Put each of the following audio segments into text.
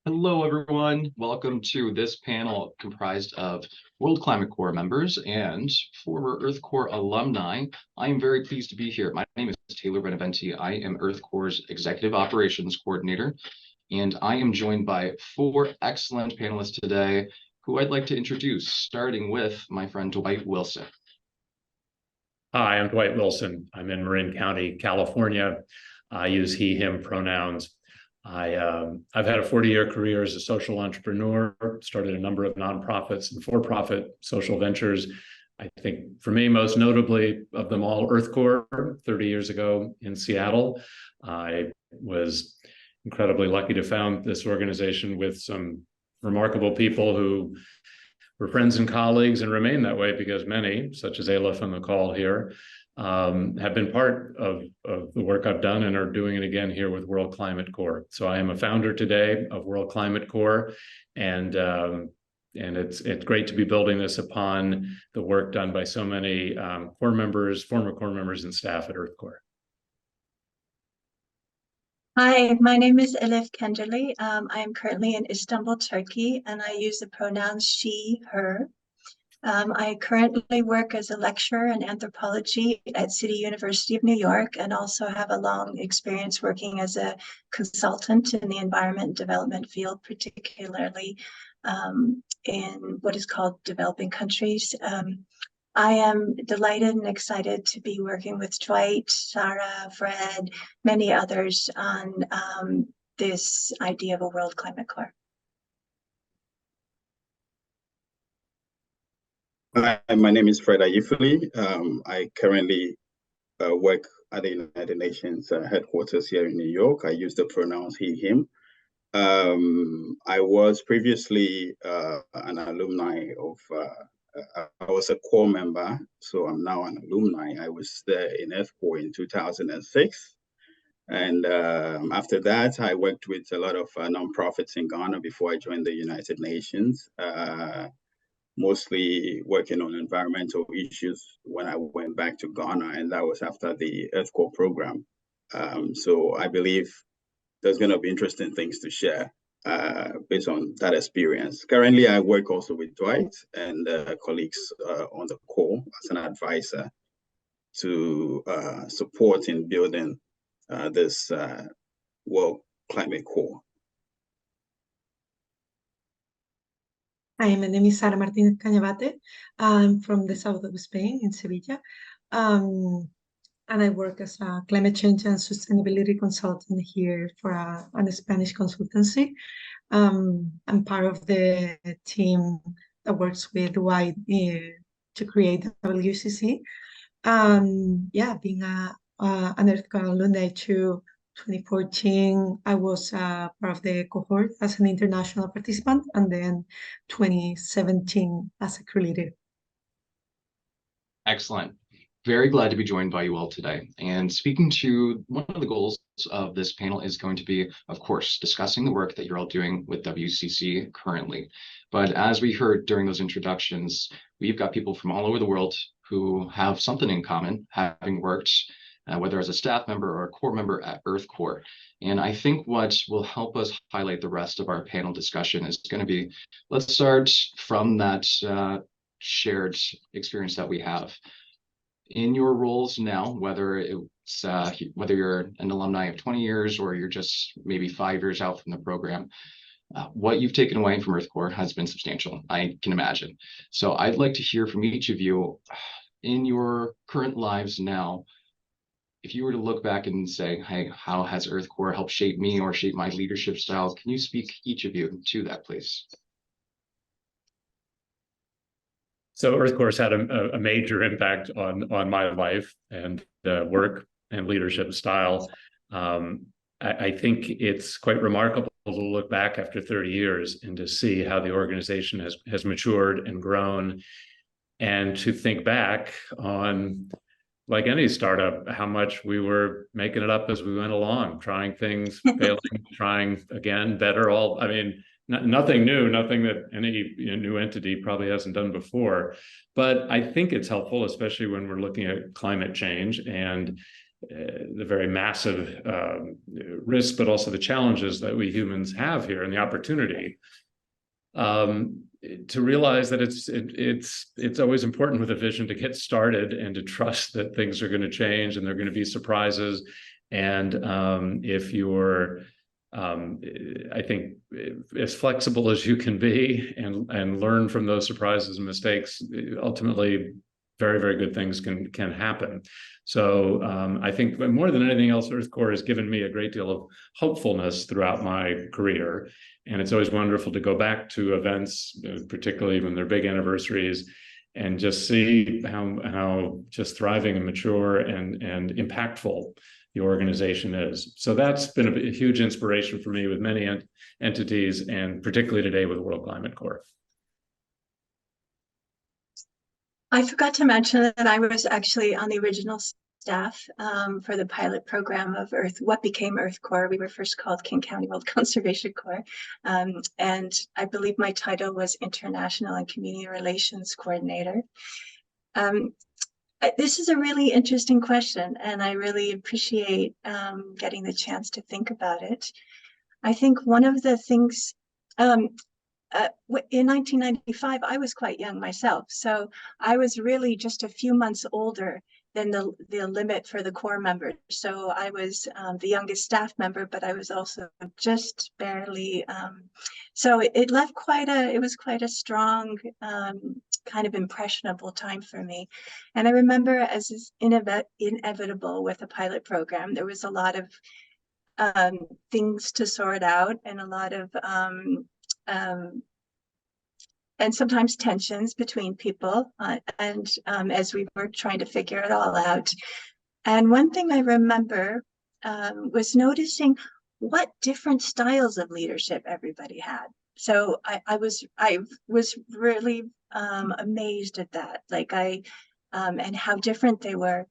Hello, everyone. Welcome to this panel comprised of World Climate Corps members and former EarthCorps alumni. I am very pleased to be here. My name is Taylor Beneventi. I am EarthCorps' Executive Operations Coordinator, and I am joined by four excellent panelists today who I'd like to introduce, starting with my friend Dwight Wilson. Hi, I'm Dwight Wilson. I'm in Marin County, California. I use he, him pronouns. I've had a 40-year career as a social entrepreneur, started a number of nonprofits and for-profit social ventures. I think for me, most notably of them all, EarthCorps 30 years ago in Seattle. I was incredibly lucky to found this organization with some remarkable people who were friends and colleagues and remain that way because many, such as Elif on the call here, have been part of the work I've done and are doing it again here with World Climate Corps. So I am a founder today of World Climate Corps, and it's great to be building this upon the work done by so many Corps members, former Corps members, and staff at EarthCorps. Hi, my name is Elif Kendirli. I am currently in Istanbul, Turkey, and I use the pronouns she, her. I currently work as a lecturer in anthropology at City University of New York, and also have a long experience working as a consultant in the environment and development field, particularly in what is called developing countries. I am delighted and excited to be working with Dwight, Sara, Fred, many others on this idea of a World Climate Corps. Hi, my name is Fred Ayifli. I currently work at the United Nations headquarters here in New York. I use the pronouns he, him. I was previously an alumni of I was a core member, so I'm now an alumni. I was there in EarthCorps in 2006. And after that, I worked with a lot of nonprofits in Ghana before I joined the United Nations, mostly working on environmental issues when I went back to Ghana, and that was after the EarthCorps program. So I believe there's going to be interesting things to share based on that experience. Currently, I work also with Dwight and colleagues on the Corps as an advisor to support in building this World Climate Corps. Hi, my name is Sara Martinez Cañavate. I'm from the south of Spain in Sevilla. And I work as a climate change and sustainability consultant here for a Spanish consultancy. I'm part of the team that works with Dwight to create WCC. Yeah, being an EarthCorps alumni to 2014, I was part of the cohort as an international participant, and then 2017 as a crew leader. Excellent. Very glad to be joined by you all today. And speaking to one of the goals of this panel is going to be, of course, discussing the work that you're all doing with WCC currently. But as we heard during those introductions, we've got people from all over the world who have something in common, having worked, whether as a staff member or a core member at EarthCorps. And I think what will help us highlight the rest of our panel discussion is going to be, let's start from that shared experience that we have. In your roles now, whether it's whether you're an alumni of 20 years or you're just maybe 5 years out from the program, what you've taken away from EarthCorps has been substantial, I can imagine. So I'd like to hear from each of you in your current lives now. If you were to look back and say, hey, how has EarthCorps helped shape me or shape my leadership style? Can you speak, each of you, to that, please? So EarthCorps had a major impact on my life and work and leadership style. I think it's quite remarkable to look back after 30 years and to see how the organization has matured and grown, and to think back on, like any startup, how much we were making it up as we went along, trying things, failing, trying again, better, all, I mean, nothing new, nothing that any new entity probably hasn't done before. But I think it's helpful, especially when we're looking at climate change and the very massive risks, but also the challenges that we humans have here and the opportunity. To realize that it's always important with a vision to get started and to trust that things are going to change and there are going to be surprises. And if you're, I think, as flexible as you can be and learn from those surprises and mistakes, ultimately, very, very good things can happen. So I think more than anything else, EarthCorps has given me a great deal of hopefulness throughout my career. And it's always wonderful to go back to events, particularly when they're big anniversaries, and just see how just thriving and mature and impactful the organization is. So that's been a huge inspiration for me with many entities, and particularly today with World Climate Corps. I forgot to mention that I was actually on the original staff for the pilot program of what became EarthCorps. We were first called King County World Conservation Corps. And I believe my title was International and Community Relations Coordinator. This is a really interesting question, and I really appreciate getting the chance to think about it. I think one of the things, in 1995, I was quite young myself, so I was really just a few months older than the limit for the Corps members. So I was the youngest staff member, but I was also just barely. So it was quite a strong, kind of impressionable time for me. And I remember, as is inevitable with a pilot program, there was a lot of things to sort out and a lot of and sometimes tensions between people, as we were trying to figure it all out. And one thing I remember was noticing what different styles of leadership everybody had. So I was really amazed at that, and how different they were.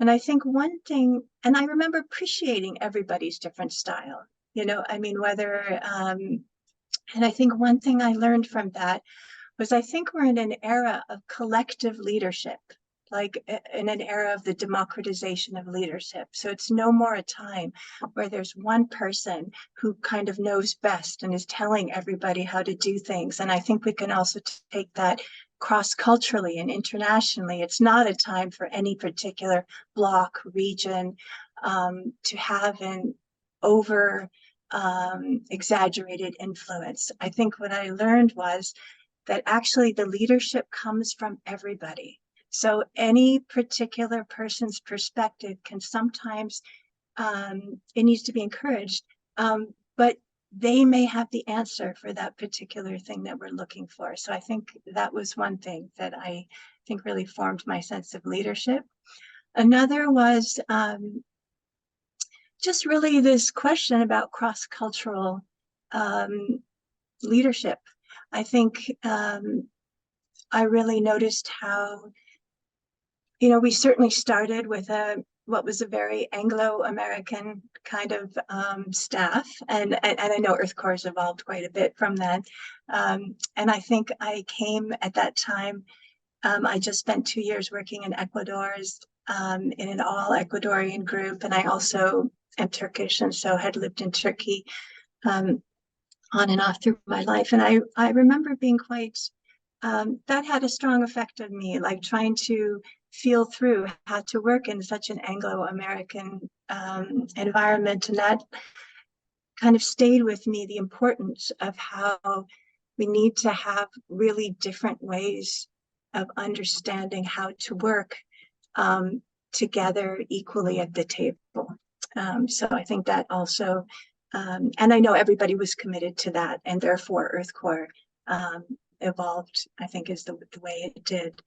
And I think one thing, and I remember appreciating everybody's different style. I mean, whether and I think one thing I learned from that was I think we're in an era of collective leadership, like in an era of the democratization of leadership. So it's no more a time where there's one person who kind of knows best and is telling everybody how to do things. And I think we can also take that cross-culturally and internationally. It's not a time for any particular bloc, region, to have an over exaggerated influence. I think what I learned was that actually the leadership comes from everybody. So any particular person's perspective can sometimes, it needs to be encouraged, but they may have the answer for that particular thing that we're looking for. So I think that was one thing that I think really formed my sense of leadership. Another was just really this question about cross-cultural leadership. I think I really noticed how, we certainly started with what was a very Anglo-American kind of staff, and I know EarthCorps has evolved quite a bit from that. And I think I came at that time, I just spent 2 years working in Ecuador in an all Ecuadorian group, and I also am Turkish, and so had lived in Turkey on and off through my life. And I remember being quite, that had a strong effect on me, like trying to feel through how to work in such an Anglo-American environment. And that kind of stayed with me, the importance of how we need to have really different ways of understanding how to work together equally at the table. So I think that also, and I know everybody was committed to that, and therefore EarthCorps evolved, I think, is the way it did.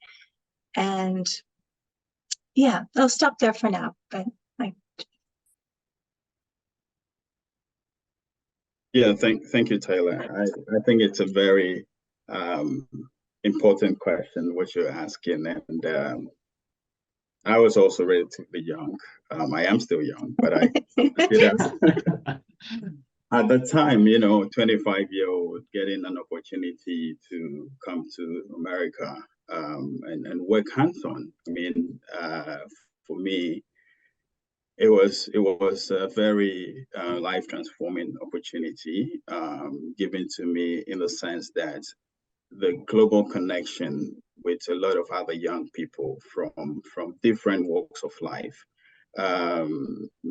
And yeah, I'll stop there for now, but Yeah, thank you, Taylor. I think it's a very important question what you're asking, and I was also relatively young. I am still young, but I at the time, 25-year-old getting an opportunity to come to America and work hands-on. I mean, for me, it was a very life transforming opportunity given to me in the sense that the global connection with a lot of other young people from different walks of life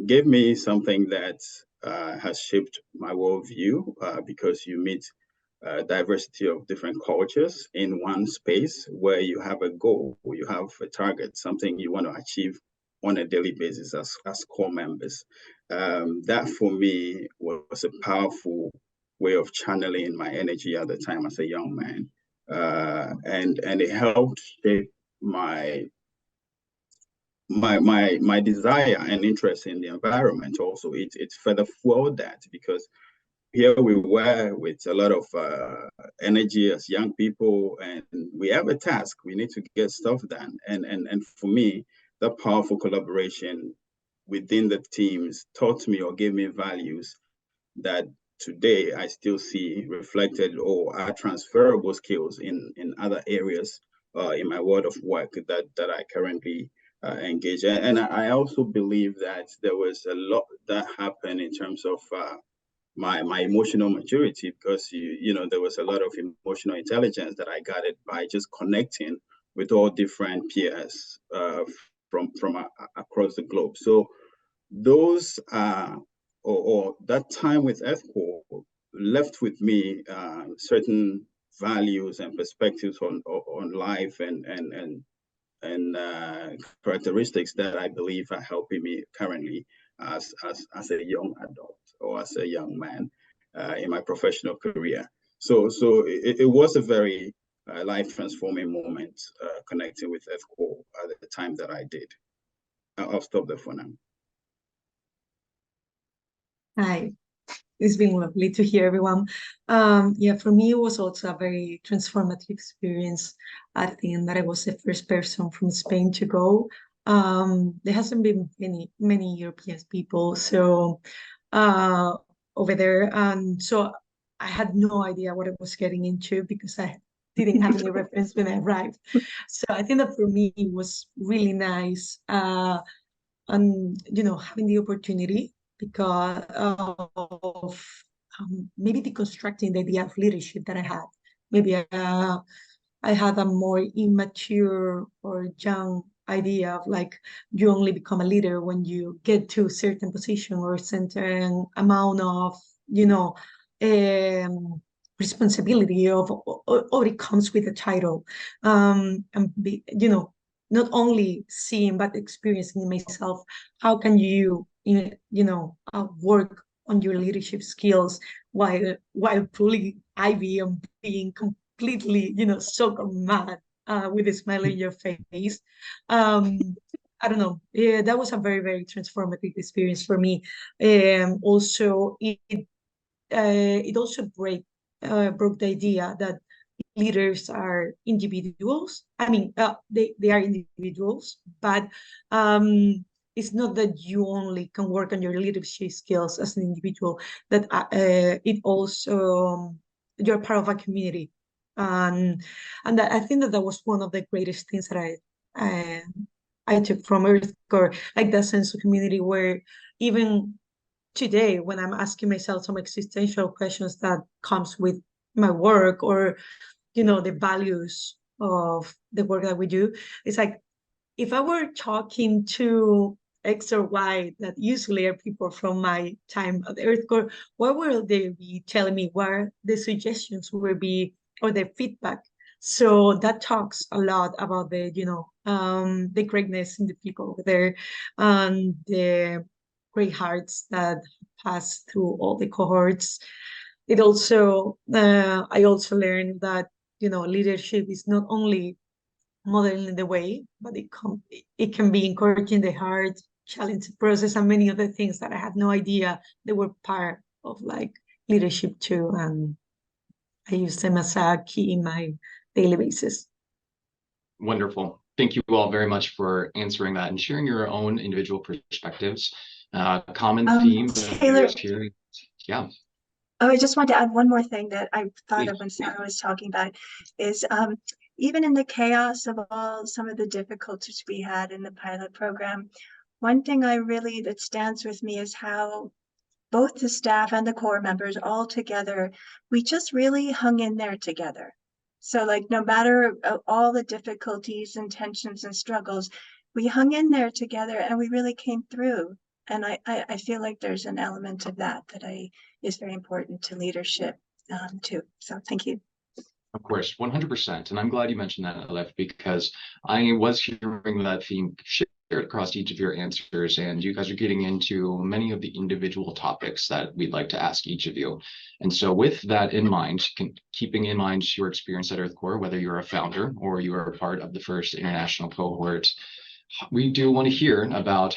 gave me something that has shaped my worldview because you meet diversity of different cultures in one space where you have a goal, you have a target, something you want to achieve on a daily basis as core members. That for me was a powerful way of channeling my energy at the time as a young man. And it helped shape my desire and interest in the environment also. It further fueled that because here we were with a lot of energy as young people, and we have a task. We need to get stuff done. And for me, that powerful collaboration within the teams taught me or gave me values that today I still see reflected or are transferable skills in other areas in my world of work that I currently engage in. And I also believe that there was a lot that happened in terms of my emotional maturity, because you know there was a lot of emotional intelligence that I got it by just connecting with all different peers from across the globe. So those or that time with EarthCorps left with me certain values and perspectives on life and characteristics that I believe are helping me currently as a young adult or as a young man in my professional career. So it was a very life transforming moment connecting with EarthCorps at the time that I did. I'll stop there for now. Hi, it's been lovely to hear everyone. Yeah, for me, it was also a very transformative experience. I think that I was the first person from Spain to go. There hasn't been many European people, so over there, and so I had no idea what I was getting into because I didn't have any reference when I arrived. So I think that for me it was really nice, and you know, having the opportunity because of maybe deconstructing the idea of leadership that I had. Maybe I had a more immature or young idea of like you only become a leader when you get to a certain position or a certain amount of, you know, responsibility of, or it comes with a title. And be, you know, not only seeing but experiencing myself. How can you, you know, work on your leadership skills while pulling Ivy and being completely, you know, so mad with a smile on your face. I don't know. Yeah, that was a very, very transformative experience for me. Also, it also broke the idea that leaders are individuals. I mean, they are individuals, but it's not that you only can work on your leadership skills as an individual, that it also, you're part of a community. And that, I think that was one of the greatest things that I took from EarthCorps, like that sense of community where even today, when I'm asking myself some existential questions that comes with my work or, you know, the values of the work that we do, it's like, if I were talking to X or Y, that usually are people from my time at EarthCorps, what will they be telling me? What the suggestions will be, or the feedback? So that talks a lot about the, you know, the greatness in the people over there, and the great hearts that pass through all the cohorts. It also, I also learned that, you know, leadership is not only modeling the way, but it can be encouraging the heart, challenge the process, and many other things that I had no idea they were part of like leadership too. And I use them as a key in my daily basis. Wonderful. Thank you all very much for answering that and sharing your own individual perspectives. Common theme Taylor, here. Yeah. Oh, I just want to add one more thing that I thought Please. of when Sara was talking about is even in the chaos of all some of the difficulties we had in the pilot program, one thing that stands with me is how both the staff and the Corps members all together, we just really hung in there together. So like no matter all the difficulties and tensions and struggles, we hung in there together and we really came through. And I feel like there's an element of that is very important to leadership too. So thank you. Of course, 100%. And I'm glad you mentioned that, Elif, because I was hearing that theme shared across each of your answers, and you guys are getting into many of the individual topics that we'd like to ask each of you. And so with that in mind, keeping in mind your experience at EarthCorps, whether you're a founder or you are a part of the first international cohort, we do want to hear about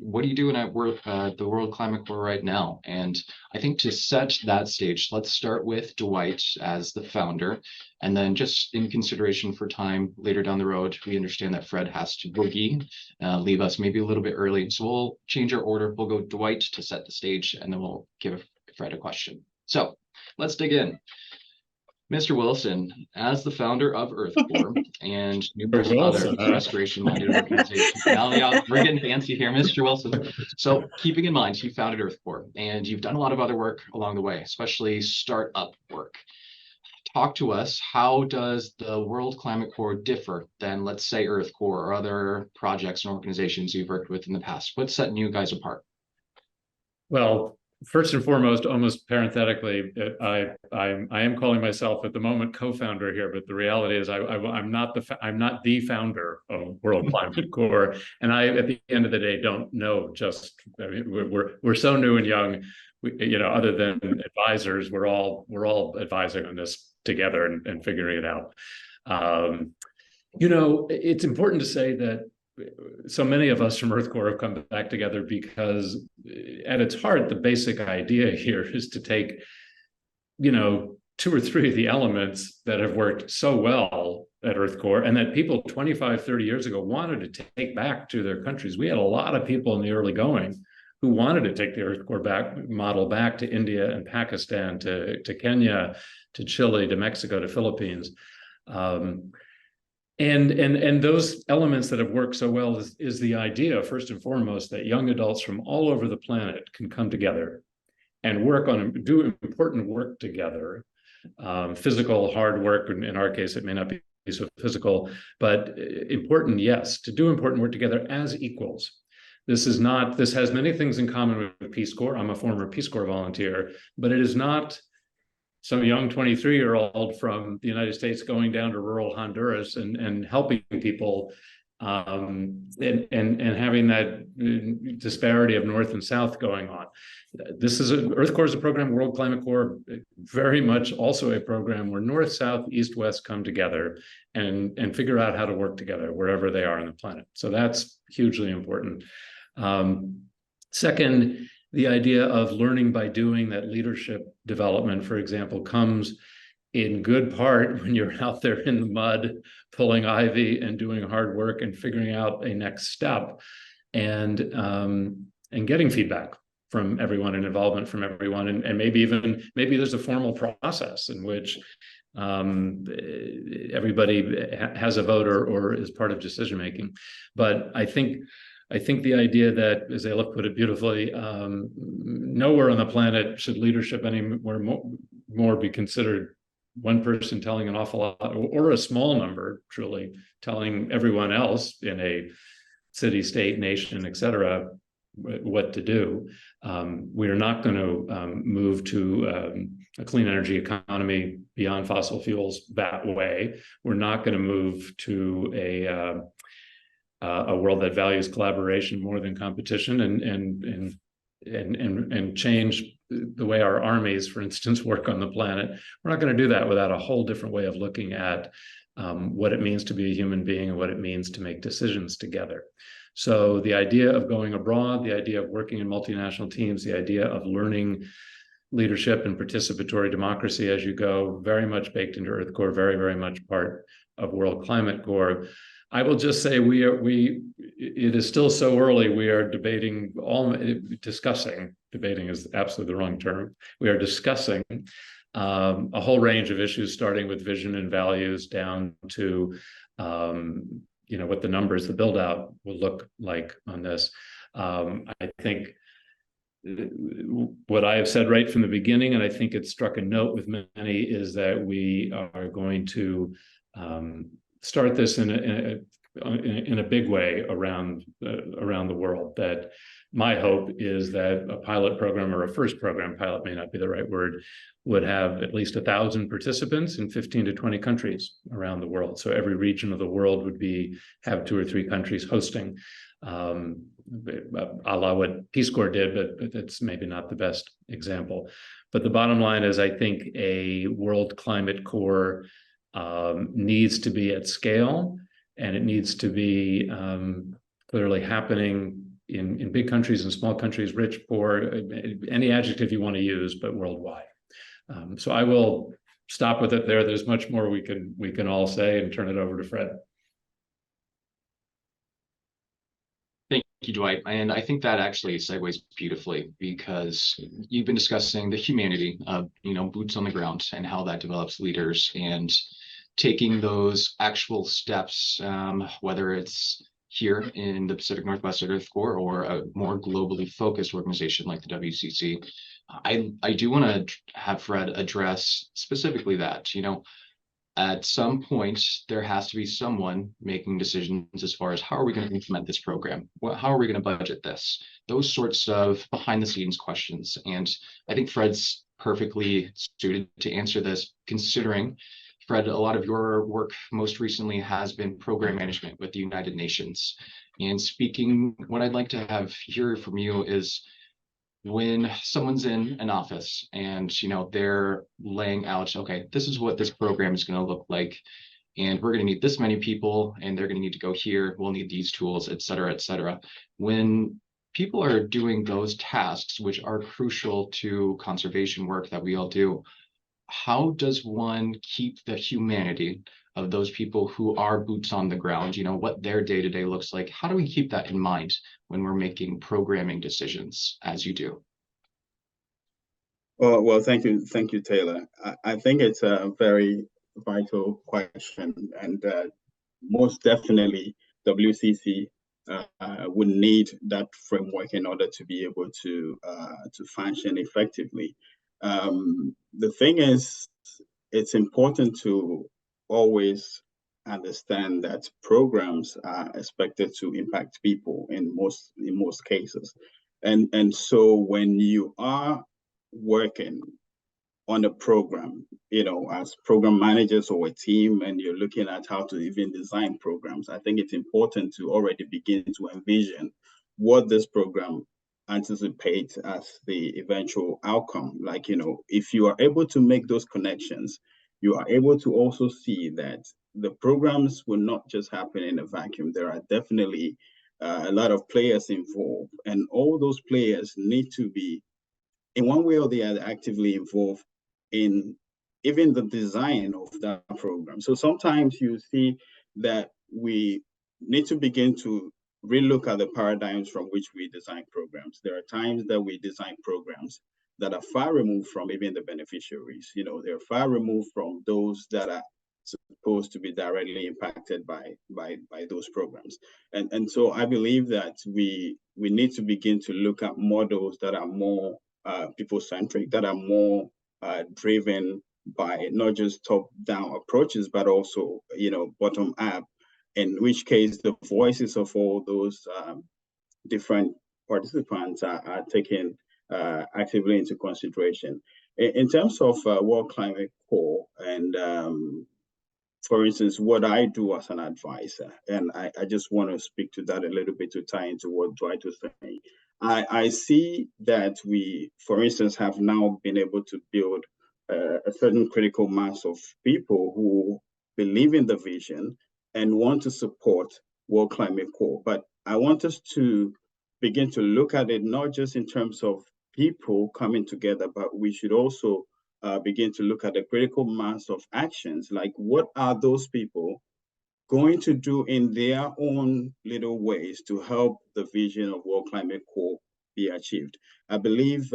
what are you doing at the World Climate Corps right now? And I think to set that stage, let's start with Dwight as the founder. And then just in consideration for time later down the road, we understand that Fred has to boogie, leave us maybe a little bit early. So we'll change our order. We'll go Dwight to set the stage, and then we'll give Fred a question. So let's dig in. Mr. Wilson, as the founder of EarthCorps and numerous other restoration-minded organizations. Now, yeah, we're getting fancy here, Mr. Wilson. So keeping in mind, you founded EarthCorps, and you've done a lot of other work along the way, especially startup work. Talk to us, how does the World Climate Corps differ than, let's say, EarthCorps or other projects and organizations you've worked with in the past? What's setting you guys apart? Well, first and foremost, almost parenthetically, I am calling myself at the moment co-founder here, but the reality is I'm not the founder of World Climate Corps, and I, at the end of the day, don't know. We're so new and young, other than advisors, we're all advising on this together and figuring it out. It's important to say that so many of us from EarthCorps have come back together because at its heart, the basic idea here is to take, 2 or 3 of the elements that have worked so well at EarthCorps and that people 25, 30 years ago wanted to take back to their countries. We had a lot of people in the early going who wanted to take the EarthCorps model back to India and Pakistan, to Kenya, to Chile, to Mexico, to Philippines. And those elements that have worked so well is the idea, first and foremost, that young adults from all over the planet can come together and do important work together. Physical, hard work, in our case, it may not be so physical, but important, yes, to do important work together as equals. This has many things in common with Peace Corps. I'm a former Peace Corps volunteer, but it is not some young 23-year-old from the United States going down to rural Honduras and helping people and having that disparity of North and South going on. EarthCorps is a program, World Climate Corps, very much also a program where North, South, East, West come together and figure out how to work together wherever they are on the planet. So that's hugely important. Second, the idea of learning by doing, that leadership development, for example, comes in good part when you're out there in the mud, pulling ivy and doing hard work and figuring out a next step and getting feedback from everyone and involvement from everyone. And maybe there's a formal process in which everybody has a vote or is part of decision-making. But I think the idea that, as Elif put it beautifully, nowhere on the planet should leadership anywhere more be considered one person telling an awful lot, or a small number, truly, telling everyone else in a city, state, nation, et cetera, what to do. We are not going to move to a clean energy economy beyond fossil fuels that way. We're not going to move to a world that values collaboration more than competition and change the way our armies, for instance, work on the planet. We're not going to do that without a whole different way of looking at what it means to be a human being and what it means to make decisions together. So the idea of going abroad, the idea of working in multinational teams, the idea of learning leadership and participatory democracy as you go, very much baked into EarthCorps, very, very much part of World Climate Corps. I will just say it is still so early. We are debating debating is absolutely the wrong term. We are discussing a whole range of issues, starting with vision and values down to what the numbers, the build out will look like on this. I think what I have said right from the beginning, and I think it struck a note with many, is that we are going to start this in a big way around the world. That my hope is that a pilot program, or a first program, pilot may not be the right word, would have at least 1,000 participants in 15 to 20 countries around the world. So every region of the world would have 2 or 3 countries hosting, a la what Peace Corps did, but that's maybe not the best example. But the bottom line is, I think a World Climate Corps needs to be at scale, and it needs to be clearly happening in big countries and small countries, rich, poor, any adjective you want to use, but worldwide. So I will stop with it there. There's much more we can all say, and turn it over to Fred. Thank you, Dwight. And I think that actually segues beautifully, because you've been discussing the humanity of, boots on the ground, and how that develops leaders, and taking those actual steps, whether it's here in the Pacific Northwest at EarthCorps, or a more globally focused organization like the WCC. I do want to have Fred address specifically that, at some point, there has to be someone making decisions as far as, how are we going to implement this program? How are we going to budget this? Those sorts of behind the scenes questions. And I think Fred's perfectly suited to answer this, considering, Fred, a lot of your work most recently has been program management with the United Nations. And speaking, what I'd like to hear from you is, when someone's in an office and they're laying out, okay, this is what this program is going to look like, and we're going to need this many people, and they're going to need to go here, we'll need these tools, et cetera, et cetera. When people are doing those tasks, which are crucial to conservation work that we all do, how does one keep the humanity of those people who are boots on the ground, what their day-to-day looks like? How do we keep that in mind when we're making programming decisions, as you do? Well, thank you, Taylor. I think it's a very vital question, and most definitely WCC would need that framework in order to be able to function effectively. The thing is, it's important to always understand that programs are expected to impact people in most cases, and so when you are working on a program, as program managers or a team, and you're looking at how to even design programs, I think it's important to already begin to envision what this program anticipates as the eventual outcome. Like, if you are able to make those connections, you are able to also see that the programs will not just happen in a vacuum. There are definitely a lot of players involved, and all those players need to be, in one way or the other, actively involved in even the design of that program. So sometimes you see that we need to begin to relook at the paradigms from which we design programs. There are times that we design programs that are far removed from even the beneficiaries. They're far removed from those that are supposed to be directly impacted by those programs. And so I believe that we need to begin to look at models that are more people-centric, that are more driven by not just top-down approaches, but also, bottom-up, in which case the voices of all those different participants are taken actively into consideration. In terms of World Climate Corps, and for instance, what I do as an advisor, and I just want to speak to that a little bit to tie into what Dwight was saying. I see that we, for instance, have now been able to build a certain critical mass of people who believe in the vision and want to support World Climate Corps. But I want us to begin to look at it not just in terms of people coming together, but we should also begin to look at the critical mass of actions. Like, what are those people going to do in their own little ways to help the vision of World Climate Corps be achieved? I believe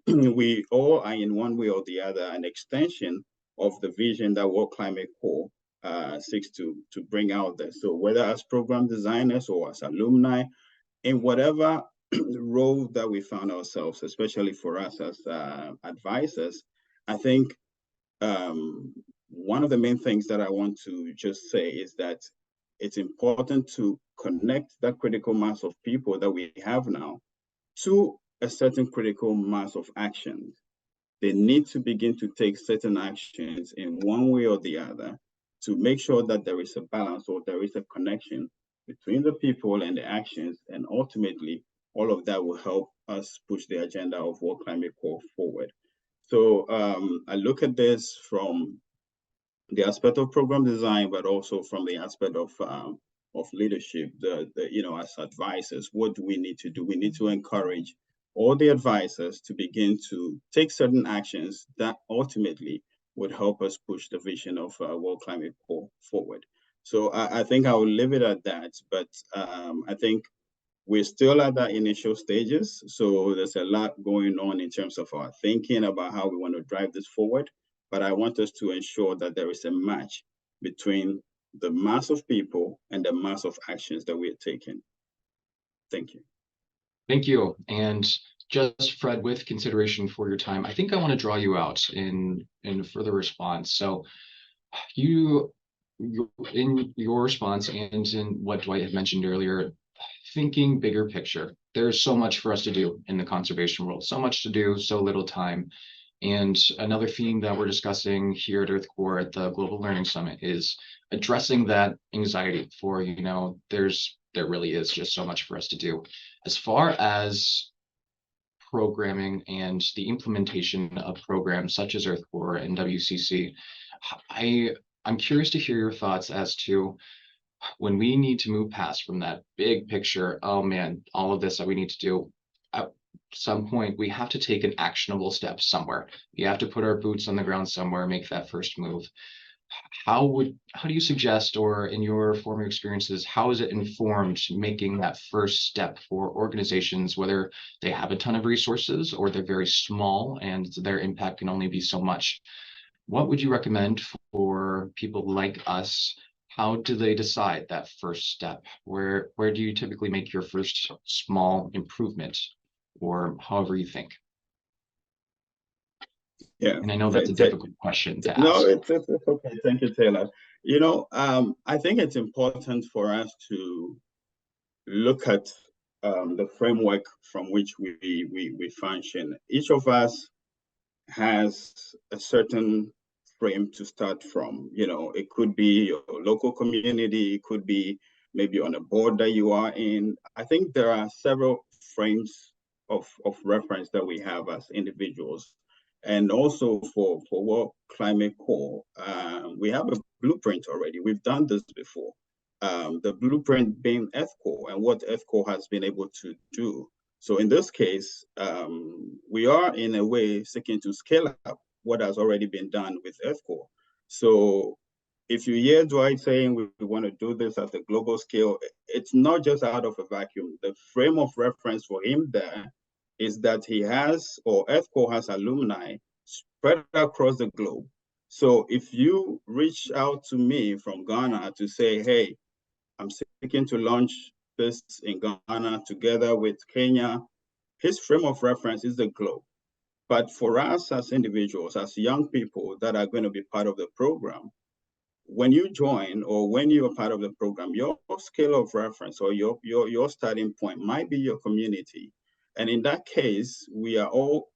we all are, in one way or the other, an extension of the vision that World Climate Corps seeks to bring out there. So whether as program designers or as alumni, in whatever role that we found ourselves, especially for us as advisors, I think one of the main things that I want to just say is that it's important to connect that critical mass of people that we have now to a certain critical mass of actions. They need to begin to take certain actions in one way or the other to make sure that there is a balance or there is a connection between the people and the actions, and ultimately all of that will help us push the agenda of World Climate Corps forward. So I look at this from the aspect of program design, but also from the aspect of leadership. As advisors, what do we need to do? We need to encourage all the advisors to begin to take certain actions that ultimately would help us push the vision of World Climate Corps forward. So I think I will leave it at that, but I think we're still at the initial stages. So there's a lot going on in terms of our thinking about how we want to drive this forward. But I want us to ensure that there is a match between the mass of people and the mass of actions that we are taking. Thank you. Thank you. And just Fred, with consideration for your time, I think I want to draw you out in further response. So you in your response and in what Dwight had mentioned earlier, thinking bigger picture. There's so much for us to do in the conservation world, so much to do, so little time. And another theme that we're discussing here at EarthCorps at the Global Learning Summit is addressing that anxiety for, there really is just so much for us to do. As far as programming and the implementation of programs such as EarthCorps and WCC, I'm curious to hear your thoughts as to when we need to move past from that big picture, oh man, all of this that we need to do, at some point we have to take an actionable step somewhere. We have to put our boots on the ground somewhere, make that first move. How do you suggest, or in your former experiences, how is it informed making that first step for organizations, whether they have a ton of resources or they're very small and their impact can only be so much? What would you recommend for people like us? How do they decide that first step? Where do you typically make your first small improvement, or however you think? Yeah, and I know that's a difficult question to ask. No, it's okay. Thank you, Taylor. I think it's important for us to look at the framework from which we function. Each of us has a certain frame to start from. It could be your local community, it could be maybe on a board that you are in. I think there are several frames of reference that we have as individuals. And also for World Climate Corps, we have a blueprint already. We've done this before. The blueprint being EarthCorps and what EarthCorps has been able to do. So in this case, we are in a way seeking to scale up what has already been done with EarthCorps. So if you hear Dwight saying we want to do this at a global scale, it's not just out of a vacuum. The frame of reference for him there is that he has, or EarthCorps has, alumni spread across the globe. So if you reach out to me from Ghana to say, hey, I'm seeking to launch this in Ghana together with Kenya, his frame of reference is the globe. But for us as individuals, as young people that are going to be part of the program, when you join or when you are part of the program, your scale of reference or your starting point might be your community. And in that case, we are all,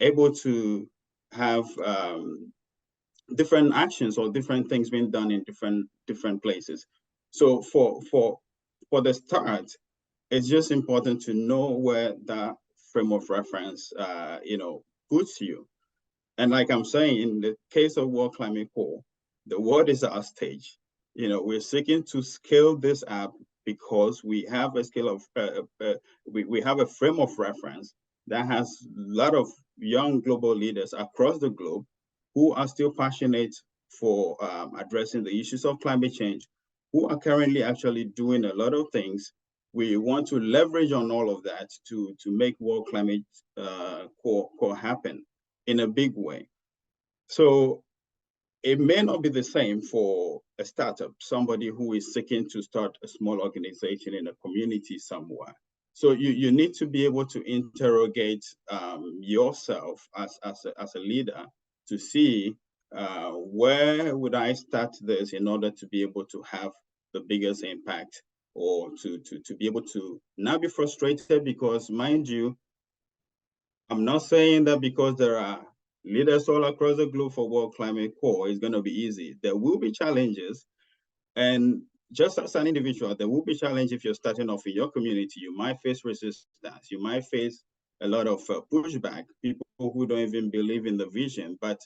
able to have different actions or different things being done in different places. So for the start, it's just important to know where that frame of reference, puts you. And like I'm saying, in the case of World Climate Corps, the world is our stage. We're seeking to scale this up because we have a scale of, we have a frame of reference that has a lot of young global leaders across the globe who are still passionate for addressing the issues of climate change, who are currently actually doing a lot of things. We want to leverage on all of that to make World Climate Corps happen in a big way. So it may not be the same for a startup, somebody who is seeking to start a small organization in a community somewhere. So you need to be able to interrogate yourself as a leader to see where would I start this in order to be able to have the biggest impact, or to be able to not be frustrated, because mind you, I'm not saying that because there are leaders all across the globe for World Climate Corps, it's going to be easy. There will be challenges. And just as an individual, there will be challenges if you're starting off in your community. You might face resistance. You might face a lot of pushback, people who don't even believe in the vision. But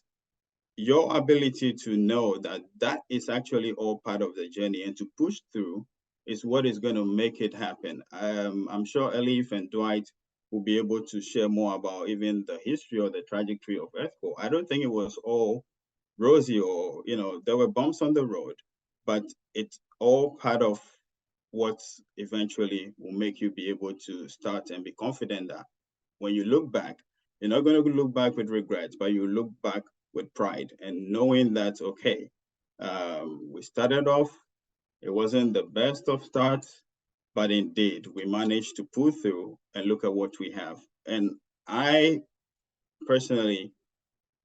your ability to know that that is actually all part of the journey and to push through is what is going to make it happen. I'm sure Elif and Dwight will be able to share more about even the history or the trajectory of EarthCorps. I don't think it was all rosy, or, there were bumps on the road, but it's all part of what eventually will make you be able to start and be confident that when you look back, you're not going to look back with regrets, but you look back with pride and knowing that, okay, we started off, it wasn't the best of starts, but indeed we managed to pull through and look at what we have. And I personally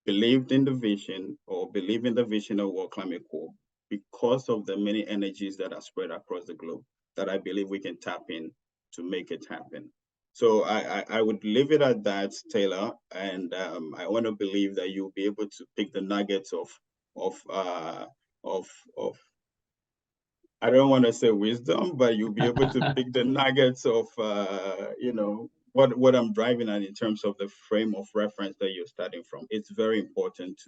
believed in the vision, or believe in the vision of World Climate Corps, because of the many energies that are spread across the globe that I believe we can tap in to make it happen. So I would leave it at that, Taylor, and I want to believe that you'll be able to pick the nuggets of I don't want to say wisdom, but you'll be able to pick the nuggets of what I'm driving at in terms of the frame of reference that you're starting from. It's very important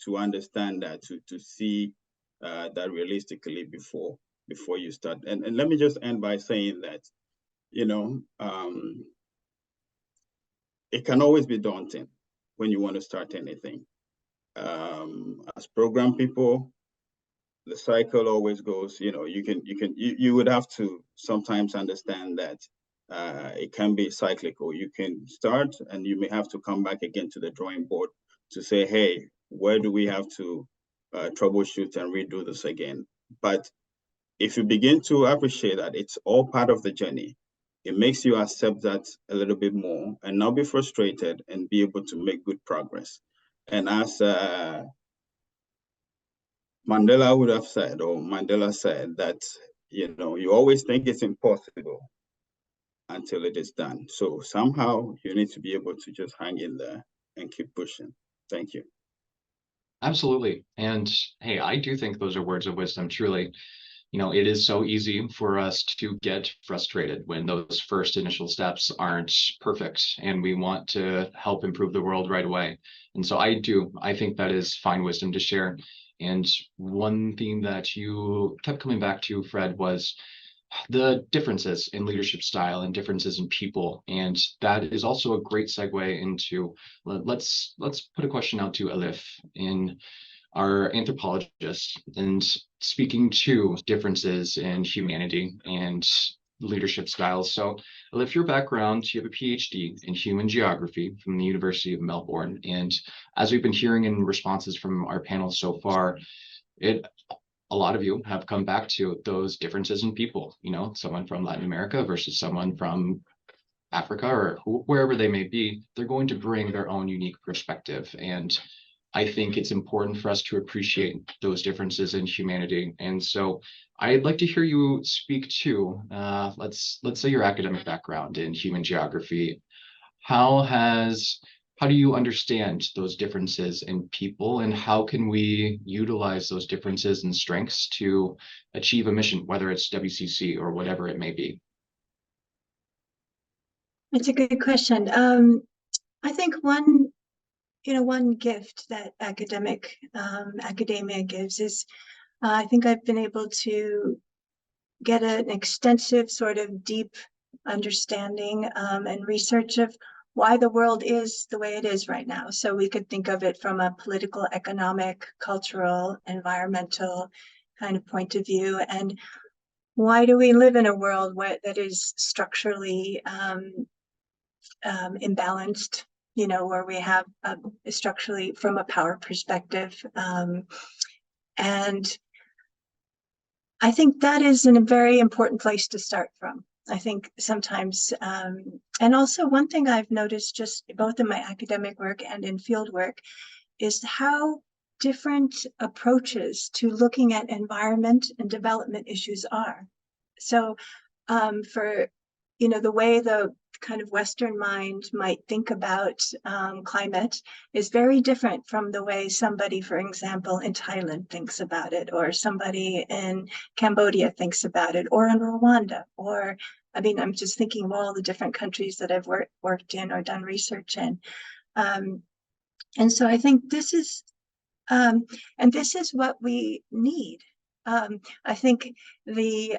to understand that, to see that realistically before you start. And let me just end by saying that, it can always be daunting when you want to start anything. As program people, the cycle always goes, you would have to sometimes understand that it can be cyclical. You can start and you may have to come back again to the drawing board to say, hey, where do we have to troubleshoot and redo this again? But if you begin to appreciate that it's all part of the journey, it makes you accept that a little bit more and not be frustrated and be able to make good progress. And as Mandela would have said, or Mandela said, that, you always think it's impossible until it is done. So somehow you need to be able to just hang in there and keep pushing. Thank you. Absolutely. And hey, I do think those are words of wisdom, truly. It is so easy for us to get frustrated when those first initial steps aren't perfect and we want to help improve the world right away. And so I think that is fine wisdom to share. And one theme that you kept coming back to, Fred, was the differences in leadership style and differences in people. And that is also a great segue into, let's put a question out to Elif, in our anthropologist, and speaking to differences in humanity and leadership styles. So, Elif, your background, you have a PhD in human geography from the University of Melbourne. And as we've been hearing in responses from our panel so far, a lot of you have come back to those differences in people, someone from Latin America versus someone from Africa or wherever they may be. They're going to bring their own unique perspective. And I think it's important for us to appreciate those differences in humanity. And so I'd like to hear you speak to, let's say your academic background in human geography. How do you understand those differences in people, and how can we utilize those differences and strengths to achieve a mission, whether it's WCC or whatever it may be? It's a good question. I think one gift that academia gives is, I think I've been able to get an extensive sort of deep understanding and research of why the world is the way it is right now. So we could think of it from a political, economic, cultural, environmental kind of point of view. And why do we live in a world that is structurally imbalanced you know, where we have structurally from a power perspective. And I think that is a very important place to start from. I think sometimes, and also one thing I've noticed just both in my academic work and in field work is how different approaches to looking at environment and development issues are. So for, you know, the way the kind of Western mind might think about climate is very different from the way somebody, for example, in Thailand thinks about it, or somebody in Cambodia thinks about it, or in Rwanda, or, I mean, I'm just thinking of all the different countries that I've worked in or done research in. And so I think this is, and this is what we need. I think the,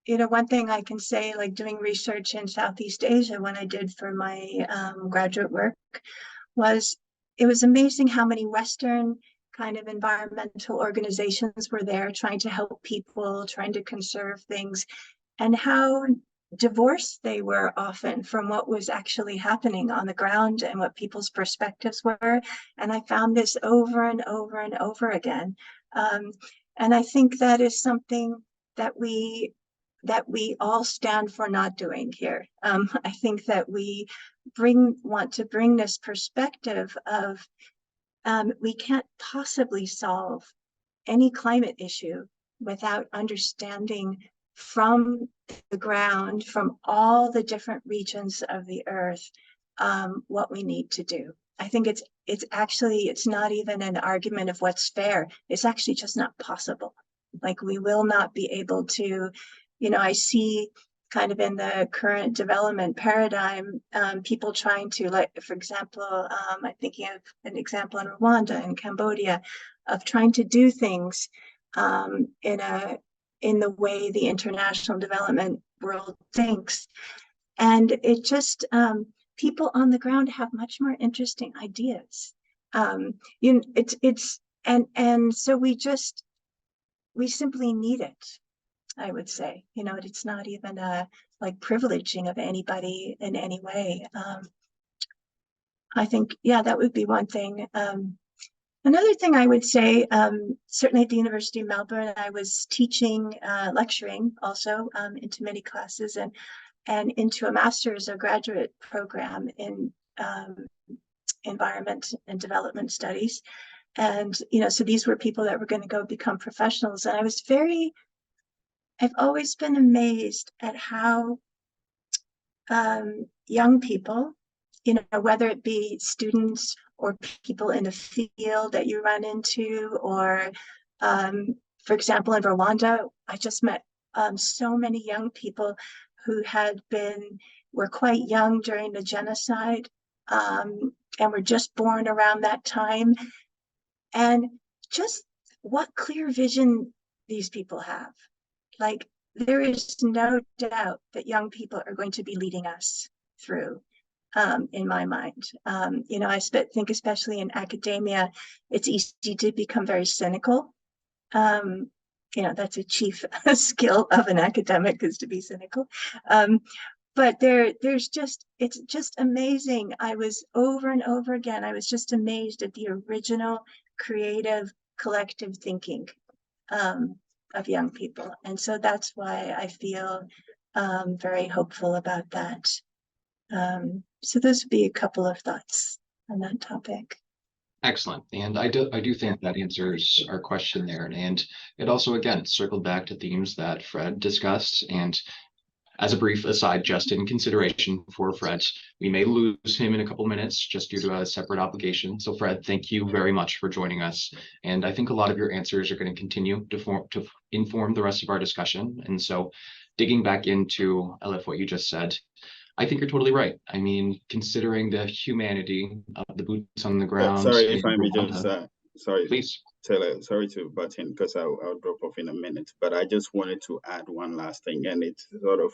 you know, one thing I can say, like doing research in Southeast Asia when I did for my graduate work, was it was amazing how many Western kind of environmental organizations were there trying to help people, trying to conserve things, and how divorced they were often from what was actually happening on the ground and what people's perspectives were. And I found this over and over and over again. And I think that is something that we all stand for not doing here. I think that we want to bring this perspective of we can't possibly solve any climate issue without understanding from the ground, from all the different regions of the earth, what we need to do. I think it's not even an argument of what's fair. It's actually just not possible. Like, we will not be able to, you know, I see kind of in the current development paradigm, people trying to, like, for example, I'm thinking of an example in Rwanda and Cambodia of trying to do things in the way the international development world thinks. And it just, people on the ground have much more interesting ideas. You know, and so we simply need it, I would say. You know, it's not even a like privileging of anybody in any way. I think, yeah, that would be one thing. Another thing I would say, certainly at the University of Melbourne, I was teaching, lecturing also into many classes and into a master's or graduate program in environment and development studies. And, you know, so these were people that were going to go become professionals. And I've always been amazed at how young people, you know, whether it be students or people in the field that you run into, or, for example, in Rwanda, I just met so many young people who were quite young during the genocide, and were just born around that time. And just what clear vision these people have. Like, there is no doubt that young people are going to be leading us through, in my mind. You know, I think especially in academia, it's easy to become very cynical. You know, that's a chief skill of an academic, is to be cynical. But it's just amazing. I was over and over again, I was just amazed at the original, creative, collective thinking of young people. And so that's why I feel very hopeful about that. So those would be a couple of thoughts on that topic. Excellent. And I do think that answers our question there. And it also, again, circled back to themes that Fred discussed. And as a brief aside, just in consideration for Fred, we may lose him in a couple minutes just due to a separate obligation. So Fred, thank you very much for joining us. And I think a lot of your answers are going to continue to inform the rest of our discussion. And so digging back into, Elif, what you just said, I think you're totally right. I mean, considering the humanity of the boots on the ground. Sorry, if I may just, sorry, please. Taylor, sorry to butt in, because I'll drop off in a minute, but I just wanted to add one last thing, and it's sort of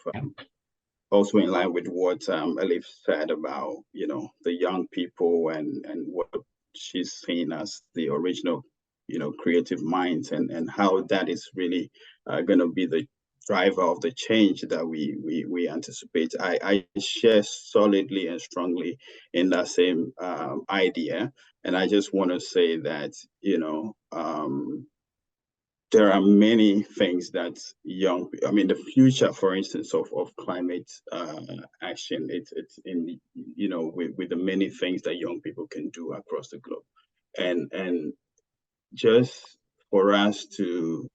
also in line with what Elif said about, you know, the young people and what she's seen as the original, you know, creative minds, and how that is really going to be the driver of the change that we anticipate. I share solidly and strongly in that same idea. And I just want to say that, there are many things that the future, for instance, of climate action, it's in, with the many things that young people can do across the globe. And just for us to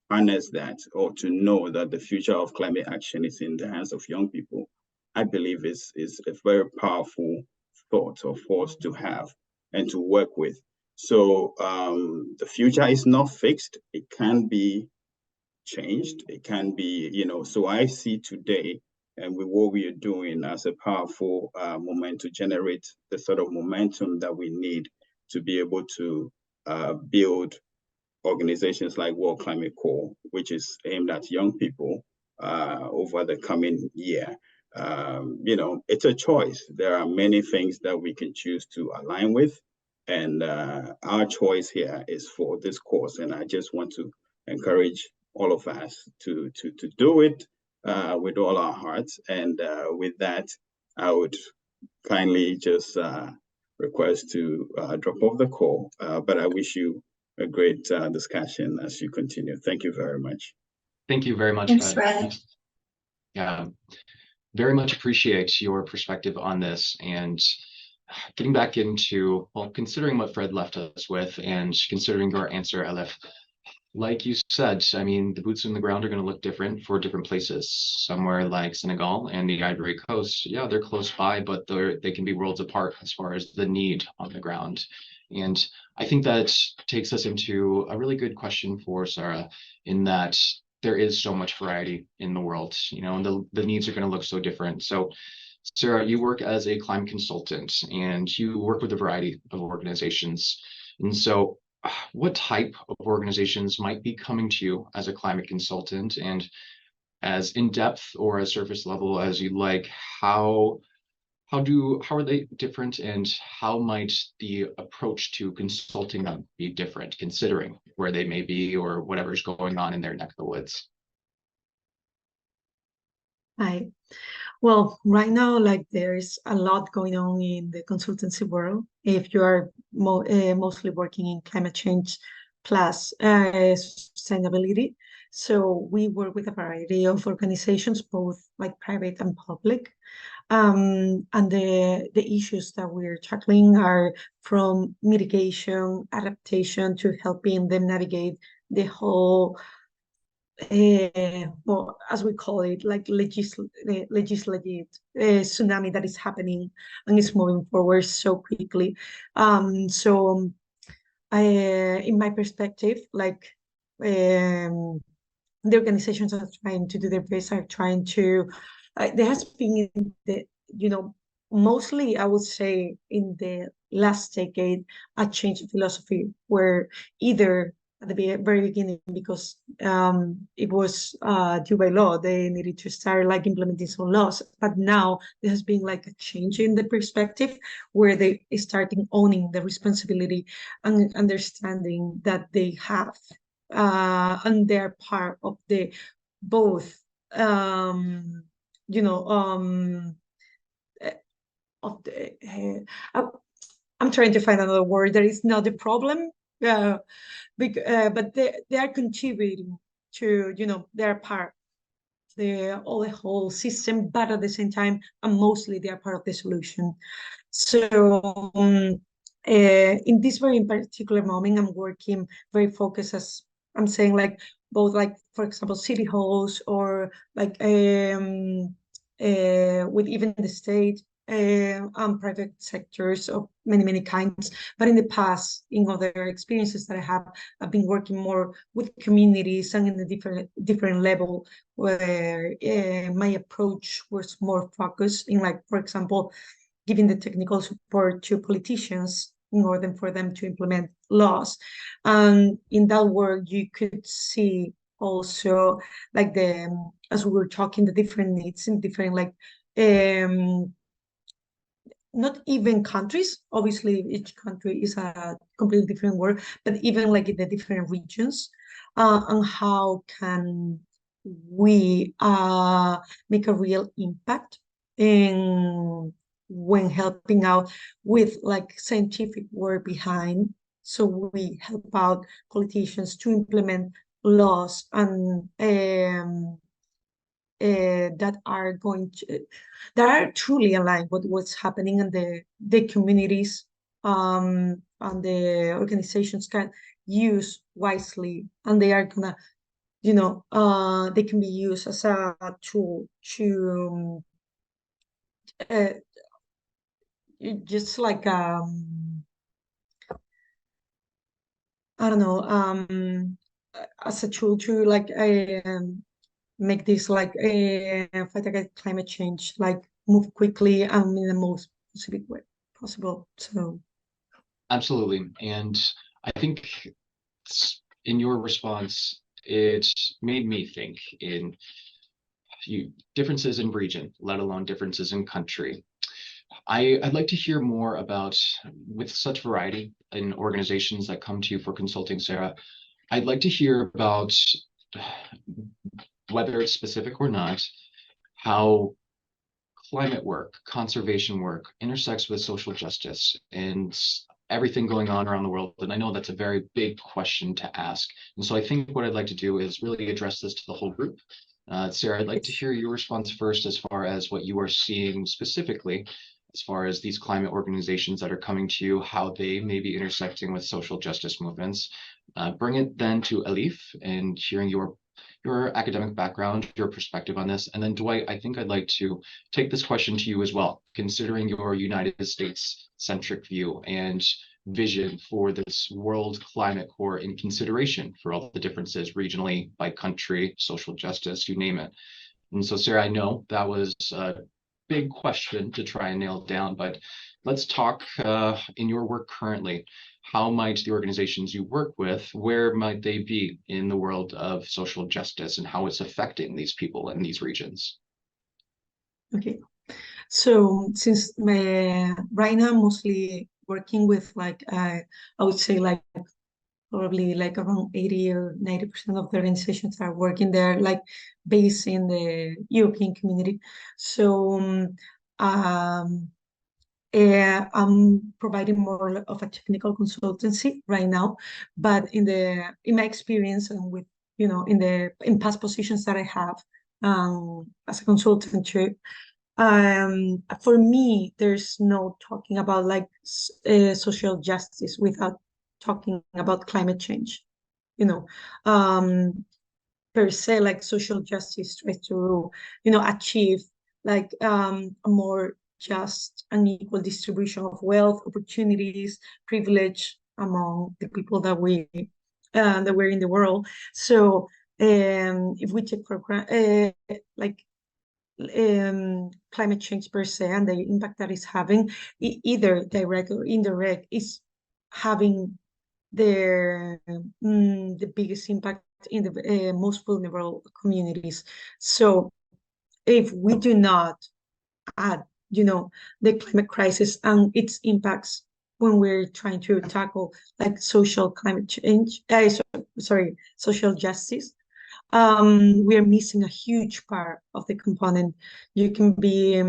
harness that, or to know that the future of climate action is in the hands of young people, I believe is a very powerful thought or force to have and to work with. So the future is not fixed. It can be changed. It can be, so I see today and with what we are doing as a powerful moment to generate the sort of momentum that we need to be able to build organizations like World Climate Corps, which is aimed at young people over the coming year. It's a choice. There are many things that we can choose to align with. And our choice here is for this course. And I just want to encourage all of us to do it with all our hearts. And with that, I would kindly just request to drop off the call. But I wish you a great discussion as you continue. Thank you very much. Thank you very much. Thanks, Fred. Yeah, very much appreciate your perspective on this, and getting back into, well, considering what Fred left us with and considering your answer, Elif, like you said, I mean, the boots on the ground are going to look different for different places. Somewhere like Senegal and the Ivory Coast, yeah, they're close by, but they can be worlds apart as far as the need on the ground. And I think that takes us into a really good question for Sara, in that there is so much variety in the world, and the needs are going to look so different. So Sara, you work as a climate consultant and you work with a variety of organizations. And so what type of organizations might be coming to you as a climate consultant, and as in-depth or as surface level as you'd like, how are they different, and how might the approach to consulting them be different, considering where they may be or whatever's going on in their neck of the woods? Hi. Well, right now, there's a lot going on in the consultancy world. If you are mostly working in climate change plus sustainability, so we work with a variety of organizations, both private and public. And the issues that we're tackling are from mitigation, adaptation, to helping them navigate the whole well, as we call it, legislative tsunami that is happening and is moving forward so quickly. So in my perspective, the organizations are trying to do their best, are trying to, there has been, mostly I would say in the last decade, a change in philosophy where either at the very beginning, because it was due by law, they needed to start implementing some laws. But now there has been a change in the perspective where they starting owning the responsibility and understanding that they have, and they're part of the both, of the. I'm trying to find another word. There is not the problem. But they are contributing to, they're part of the whole system, but at the same time, and mostly they are part of the solution. So in this very particular moment, I'm working very focused, as I'm saying, both for example, city halls, or with even the state, and private sectors of many kinds. But in the past, in other experiences that I have, I've been working more with communities and in a different level, where my approach was more focused in, for example, giving the technical support to politicians in order for them to implement laws. And in that work, you could see also as we were talking, the different needs in different not even countries, obviously each country is a completely different world, but even in the different regions, and how can we make a real impact in when helping out with like scientific work behind. So we help out politicians to implement laws and that are truly aligned with what's happening in the communities, and the organizations can use wisely, and they are gonna, they can be used as a tool to just like I don't know, as a tool to like make this like a fight against climate change, like move quickly and in the most specific way possible. So Absolutely. And I think in your response, it made me think in differences in region, let alone differences in country. I'd like to hear more about, with such variety in organizations that come to you for consulting, Sara, I'd like to hear about, whether it's specific or not, how climate work, conservation work intersects with social justice and everything going on around the world. And I know that's a very big question to ask. And so I think what I'd like to do is really address this to the whole group. Sara, I'd like to hear your response first as far as what you are seeing specifically, as far as these climate organizations that are coming to you, how they may be intersecting with social justice movements. Bring it then to Elif and hearing your academic background, your perspective on this. And then Dwight, I think I'd like to take this question to you as well, considering your United States centric view and vision for this World Climate Corps in consideration for all the differences regionally, by country, social justice, you name it. And so, Sara, I know that was a big question to try and nail down, but let's talk in your work currently. How might the organizations you work with, where might they be in the world of social justice and how it's affecting these people in these regions? okay, so since right now I'm mostly working with like I would say like probably like around 80 or 90% of the organizations are working there, like based in the European community. So I'm providing more of a technical consultancy right now, but in my experience and with in past positions that I have as a consultant too, for me there's no talking about like social justice without talking about climate change. Per se, like social justice tries to achieve like a more just and equal distribution of wealth, opportunities, privilege among the people that we're in the world. So if we take for like climate change per se and the impact that it's having, either direct or indirect, is having the biggest impact in the most vulnerable communities. So if we do not add, the climate crisis and its impacts when we're trying to tackle like social climate change, social justice, we are missing a huge part of the component. You can be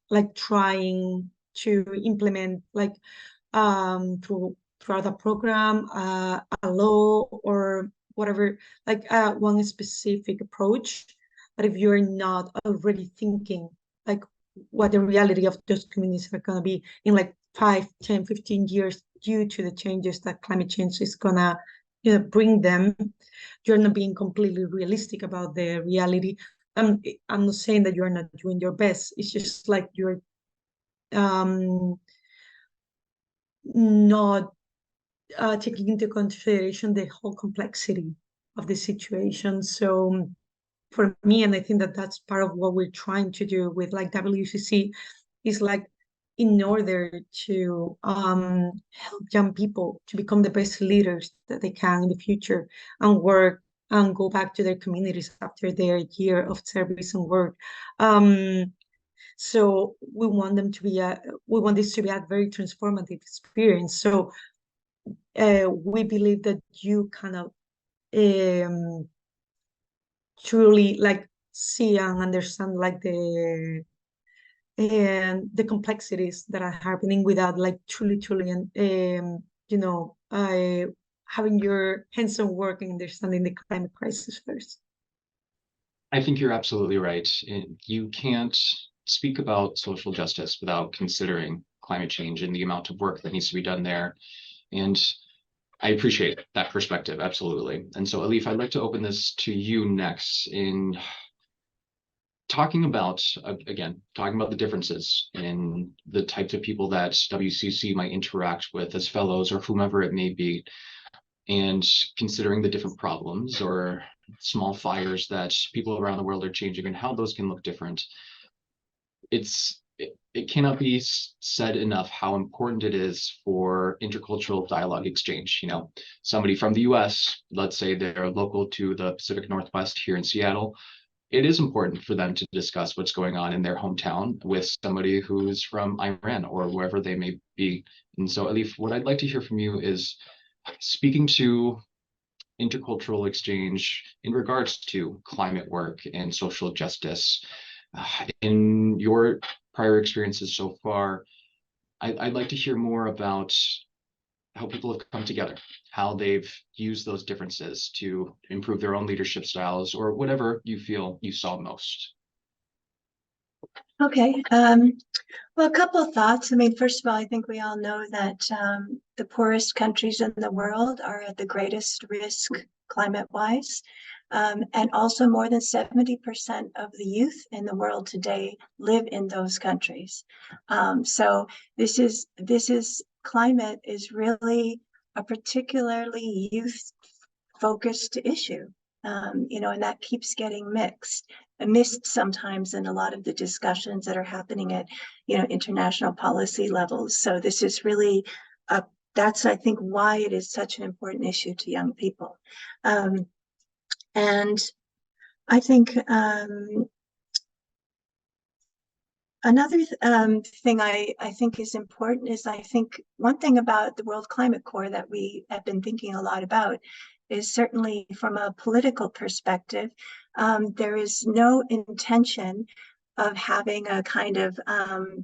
like trying to implement like throughout a program, a law or whatever, like one specific approach. But if you're not already thinking like what the reality of those communities are going to be in like 5, 10, 15 years due to the changes that climate change is going to bring them, you're not being completely realistic about the reality. I'm not saying that you're not doing your best. It's just like you're not taking into consideration the whole complexity of the situation. So for me, and I think that that's part of what we're trying to do with like WCC, is like in order to help young people to become the best leaders that they can in the future and work and go back to their communities after their year of service and work. So we want them to be we want this to be a very transformative experience. So we believe that you kind of truly like see and understand like the complexities that are happening without like truly and you know, having your hands-on work and understanding the climate crisis first. I think you're absolutely right. You can't speak about social justice without considering climate change and the amount of work that needs to be done there. And I appreciate that perspective, absolutely. And so, Elif, I'd like to open this to you next in talking about, again, talking about the differences in the types of people that WCC might interact with as fellows or whomever it may be, and considering the different problems or small fires that people around the world are changing and how those can look different. It cannot be said enough how important it is for intercultural dialogue exchange. You know, somebody from the US, let's say they're local to the Pacific Northwest here in Seattle, it is important for them to discuss what's going on in their hometown with somebody who's from Iran or wherever they may be. And so, Elif, what I'd like to hear from you is speaking to intercultural exchange in regards to climate work and social justice. In your prior experiences so far, I'd like to hear more about how people have come together, how they've used those differences to improve their own leadership styles, or whatever you feel you saw most. Okay. Well, a couple of thoughts. I mean, first of all, I think we all know that the poorest countries in the world are at the greatest risk climate-wise. And also more than 70% of the youth in the world today live in those countries. So this is climate is really a particularly youth-focused issue. You know, and that keeps getting missed sometimes in a lot of the discussions that are happening at, you know, international policy levels. So this is really, that's, I think, why it is such an important issue to young people. And I think another thing I think is important is I think one thing about the World Climate Corps that we have been thinking a lot about is certainly from a political perspective, there is no intention of having a kind of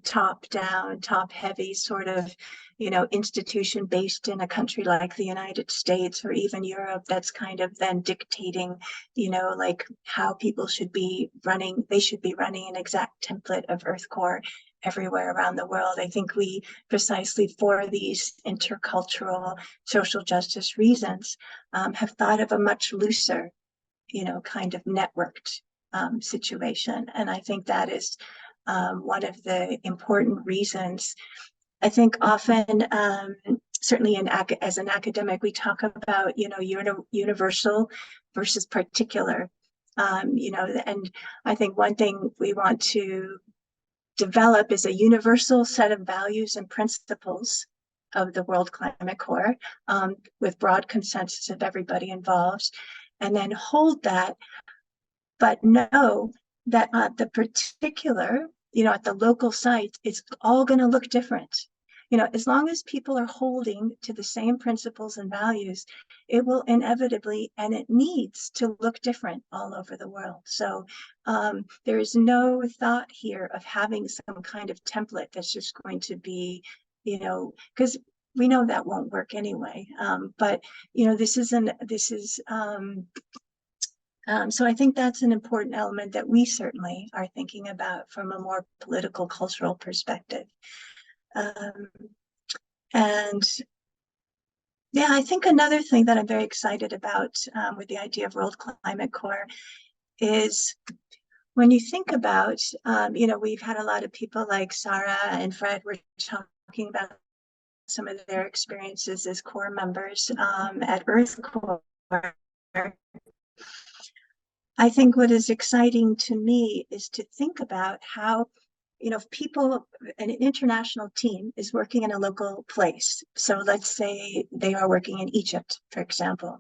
top-down, top-heavy sort of, you know, institution based in a country like the United States or even Europe that's kind of then dictating, you know, like how people should be running. They should be running an exact template of EarthCorps everywhere around the world. I think we, precisely for these intercultural social justice reasons, have thought of a much looser, you know, kind of networked situation. And I think that is one of the important reasons. I think often, certainly as an academic, we talk about, you know, universal versus particular, you know, and I think one thing we want to develop is a universal set of values and principles of the World Climate Corps with broad consensus of everybody involved, and then hold that, but know that at the particular, you know, at the local site, it's all going to look different. You know, as long as people are holding to the same principles and values, it will inevitably, and it needs to look different all over the world. So there is no thought here of having some kind of template that's just going to be, you know, because we know that won't work anyway. But, you know, so I think that's an important element that we certainly are thinking about from a more political, cultural perspective. And yeah, I think another thing that I'm very excited about with the idea of World Climate Corps is when you think about, you know, we've had a lot of people like Sara and Fred were talking about some of their experiences as Corps members at EarthCorps. I think what is exciting to me is to think about how, you know, if people, an international team is working in a local place. So let's say they are working in Egypt, for example.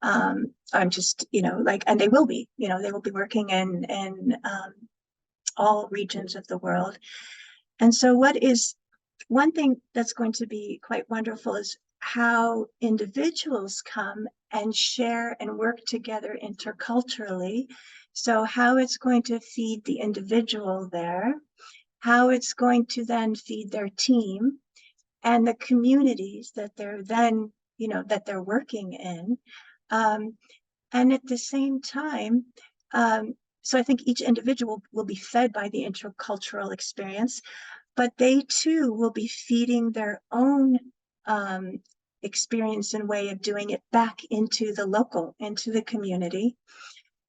I'm just, you know, like, and they will be, you know, they will be working in all regions of the world. And so one thing that's going to be quite wonderful is how individuals come and share and work together interculturally So how it's going to feed the individual there, how it's going to then feed their team and the communities that they're then, that they're working in. And at the same time, so I think each individual will be fed by the intercultural experience, but they too will be feeding their own experience and way of doing it back into the local, into the community.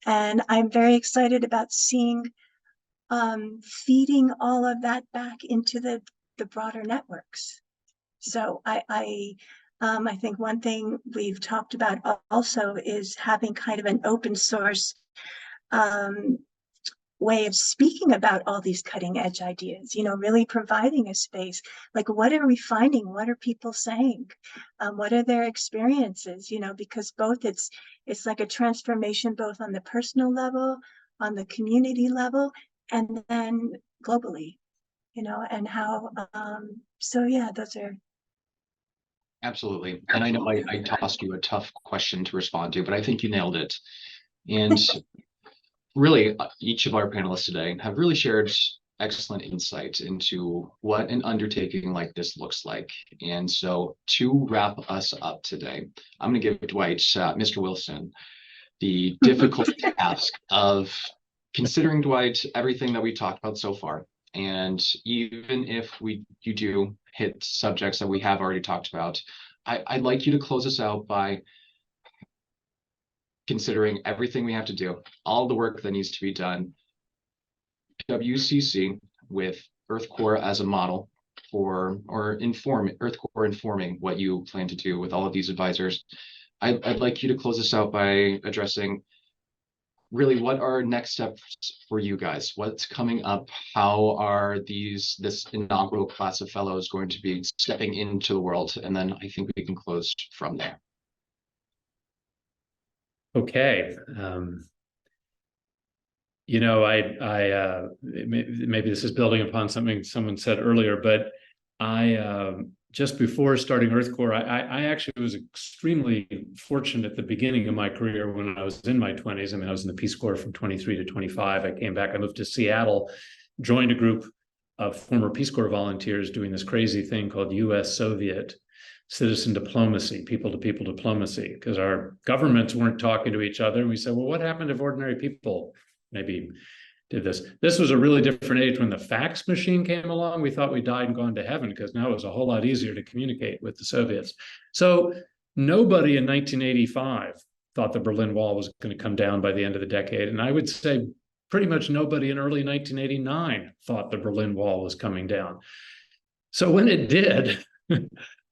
And I'm very excited about seeing feeding all of that back into the broader networks. So I think one thing we've talked about also is having kind of an open source way of speaking about all these cutting edge ideas, really providing a space. Like, what are we finding? What are people saying? What are their experiences? Because both it's like a transformation, both on the personal level, on the community level, and then globally, and how, so yeah, those are. Absolutely. And I know I tossed you a tough question to respond to, but I think you nailed it. And really, each of our panelists today have really shared excellent insight into what an undertaking like this looks like. And so to wrap us up today, I'm going to give Dwight, Mr. Wilson, the difficult task of considering, Dwight, everything that we talked about so far. And even if you do hit subjects that we have already talked about, I'd like you to close us out by considering everything we have to do, all the work that needs to be done, WCC with EarthCorps as a model for, or EarthCorps informing what you plan to do with all of these advisors. I'd like you to close us out by addressing really what are next steps for you guys? What's coming up? How are this inaugural class of fellows going to be stepping into the world? And then I think we can close from there. Okay. Maybe this is building upon something someone said earlier, but just before starting EarthCorps, I actually was extremely fortunate at the beginning of my career when I was in my 20s. I mean, I was in the Peace Corps from 23 to 25. I came back, I moved to Seattle, joined a group of former Peace Corps volunteers doing this crazy thing called US-Soviet citizen diplomacy, people-to-people diplomacy, because our governments weren't talking to each other. And we said, well, what happened if ordinary people maybe did this? This was a really different age when the fax machine came along. We thought we died and gone to heaven because now it was a whole lot easier to communicate with the Soviets. So nobody in 1985 thought the Berlin Wall was going to come down by the end of the decade. And I would say pretty much nobody in early 1989 thought the Berlin Wall was coming down. So when it did,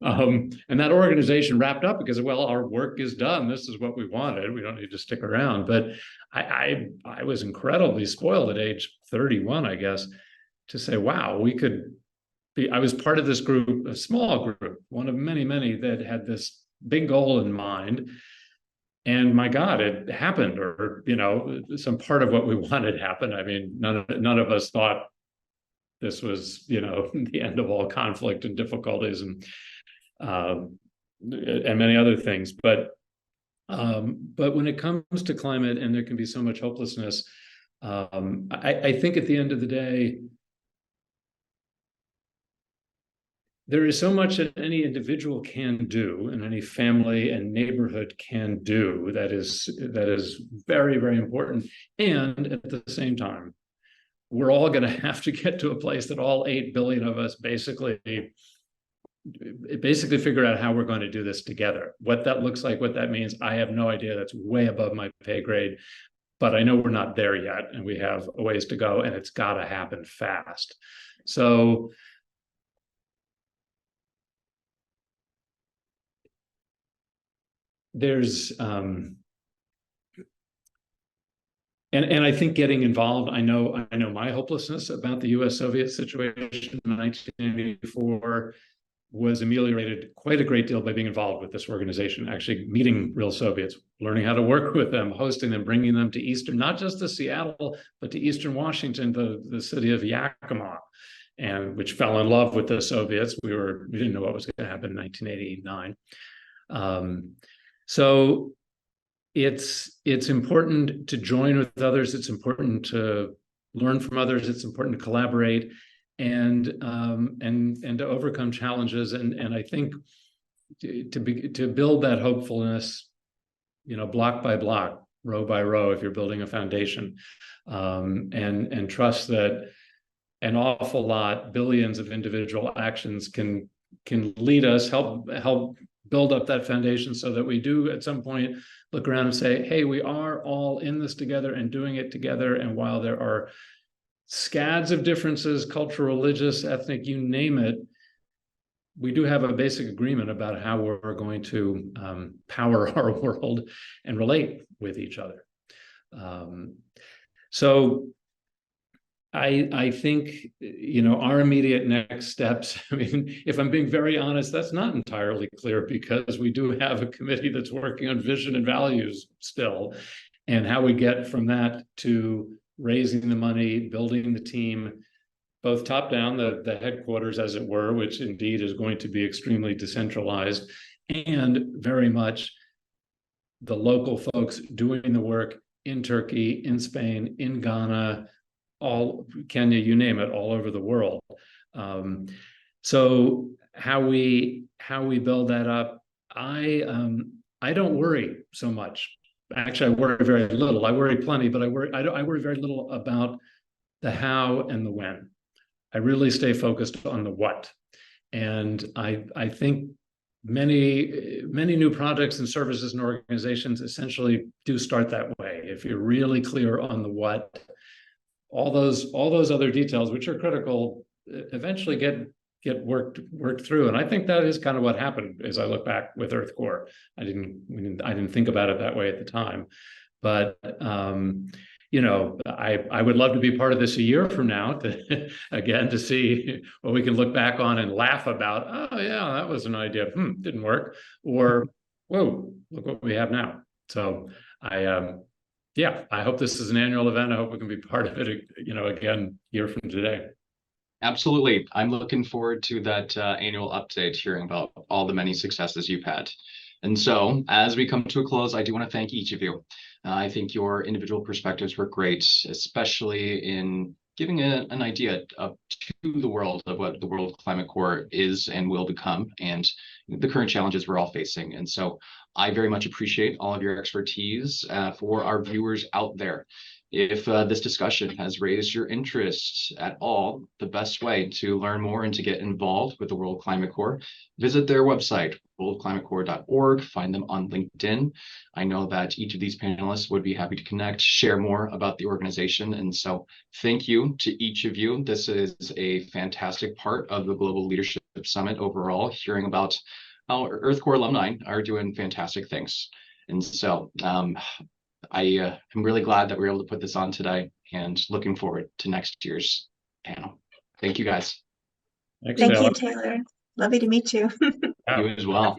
and that organization wrapped up because, well, our work is done. This is what we wanted. We don't need to stick around. But I was incredibly spoiled at age 31, I guess, to say, wow, we could be. I was part of this group, a small group, one of many, many that had this big goal in mind. And my God, it happened, or some part of what we wanted happened. I mean, none of us thought this was, the end of all conflict and difficulties and many other things. But when it comes to climate, and there can be so much hopelessness, I think at the end of the day, there is so much that any individual can do, and any family and neighborhood can do that is very, very important. And at the same time, we're all going to have to get to a place that all 8 billion of us basically figure out how we're going to do this together. What that looks like, what that means, I have no idea. That's way above my pay grade. But I know we're not there yet, and we have a ways to go, and it's got to happen fast. So there's and I think getting involved, I know my hopelessness about the US-Soviet situation in 1984 was ameliorated quite a great deal by being involved with this organization, actually meeting real Soviets, learning how to work with them, hosting them, bringing them to Eastern, not just to Seattle, but to Eastern Washington, the city of Yakima, and which fell in love with the Soviets. We didn't know what was going to happen in 1989. So it's important to join with others. It's important to learn from others. It's important to collaborate and to overcome challenges. And I think to build that hopefulness, block by block, row by row, if you're building a foundation, and trust that an awful lot, billions of individual actions can lead us, help build up that foundation so that we do at some point look around and say, hey, we are all in this together and doing it together. And while there are scads of differences, cultural, religious, ethnic, you name it, we do have a basic agreement about how we're going to power our world and relate with each other. So I think, our immediate next steps, I mean, if I'm being very honest, that's not entirely clear, because we do have a committee that's working on vision and values still, and how we get from that to raising the money, building the team, both top down, the headquarters, as it were, which indeed is going to be extremely decentralized, and very much the local folks doing the work in Turkey, in Spain, in Ghana, all Kenya, you name it, all over the world. So how we build that up, I don't worry so much. Actually, I worry very little. I worry plenty, but I worry very little about the how and the when. I really stay focused on the what. And I think many new projects and services and organizations essentially do start that way. If you're really clear on the what, all those other details, which are critical, eventually get worked through. And I think that is kind of what happened as I look back with EarthCorps. I didn't think about it that way at the time, but I would love to be part of this a year from now to see what we can look back on and laugh about. Oh yeah, that was an idea. Didn't work. Or, whoa, look what we have now. So I hope this is an annual event. I hope we can be part of it, again, a year from today. Absolutely. I'm looking forward to that annual update, hearing about all the many successes you've had. And so as we come to a close, I do want to thank each of you. I think your individual perspectives were great, especially in giving an idea to the world of what the World Climate Corps is and will become, and the current challenges we're all facing. And so I very much appreciate all of your expertise. For our viewers out there, if this discussion has raised your interest at all, the best way to learn more and to get involved with the World Climate Corps, visit their website, worldclimatecorps.org, find them on LinkedIn. I know that each of these panelists would be happy to connect, share more about the organization. And so thank you to each of you. This is a fantastic part of the Global Leadership Summit overall, hearing about how EarthCorps alumni are doing fantastic things. And so I am really glad that we were able to put this on today, and looking forward to next year's panel. Thank you, guys. Thanks, Thank Taylor. you, Taylor. Lovely to meet you. You as well.